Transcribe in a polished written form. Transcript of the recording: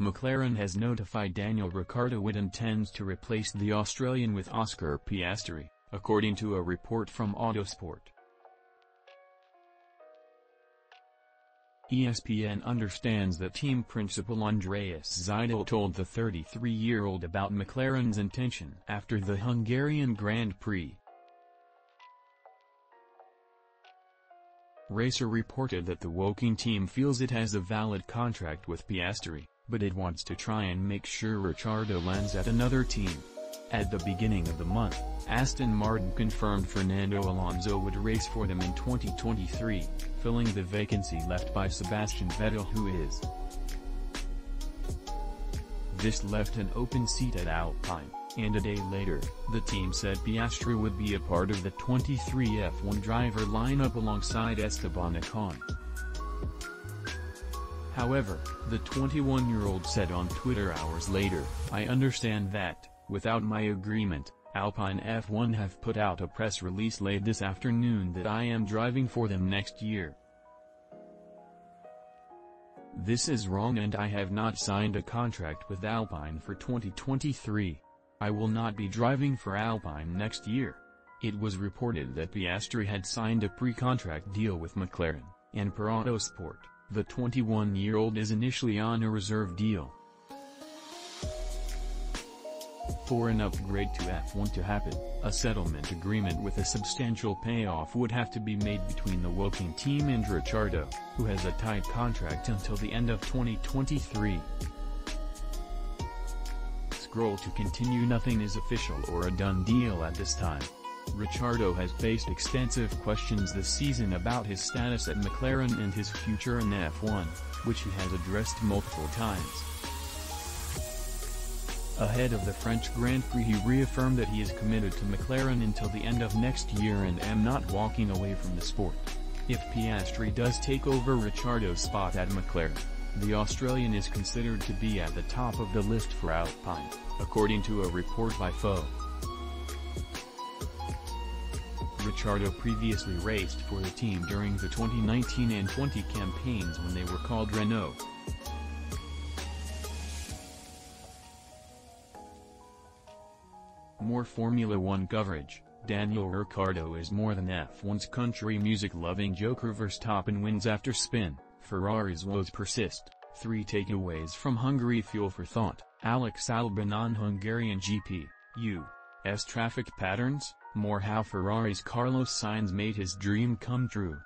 McLaren has notified Daniel Ricciardo it intends to replace the Australian with Oscar Piastri, according to a report from Autosport. ESPN understands that team principal Andreas Seidel told the 33-year-old about McLaren's intention after the Hungarian Grand Prix. Racer reported that the Woking team feels it has a valid contract with Piastri, but it wants to try and make sure Ricciardo lands at another team. At the beginning of the month, Aston Martin confirmed Fernando Alonso would race for them in 2023, filling the vacancy left by Sebastian Vettel, who is. This left an open seat at Alpine, and a day later, the team said Piastri would be a part of the 23 F1 driver lineup alongside Esteban Ocon. However, the 21-year-old said on Twitter hours later, "I understand that, without my agreement, Alpine F1 have put out a press release late this afternoon that I am driving for them next year. This is wrong and I have not signed a contract with Alpine for 2023. I will not be driving for Alpine next year." It was reported that Piastri had signed a pre-contract deal with McLaren, and per Autosport, the 21-year-old is initially on a reserve deal. For an upgrade to F1 to happen, a settlement agreement with a substantial payoff would have to be made between the Woking team and Ricciardo, who has a tight contract until the end of 2023. Scroll to continue. Nothing is official or a done deal at this time. Ricciardo has faced extensive questions this season about his status at McLaren and his future in F1, which he has addressed multiple times. Ahead of the French Grand Prix, he reaffirmed that he is committed to McLaren until the end of next year and am not walking away from the sport. If Piastri does take over Ricciardo's spot at McLaren, the Australian is considered to be at the top of the list for Alpine, according to a report by FO. Ricciardo previously raced for the team during the 2019 and 20 campaigns when they were called Renault. More Formula One coverage. Daniel Ricciardo is more than F1's country music-loving Joker Verstappen wins after spin. Ferrari's woes persist. 3 takeaways from Hungary. Fuel for thought. Alex Albon on Hungarian GP. U.S. traffic patterns. More how Ferrari's Carlos Sainz made his dream come true.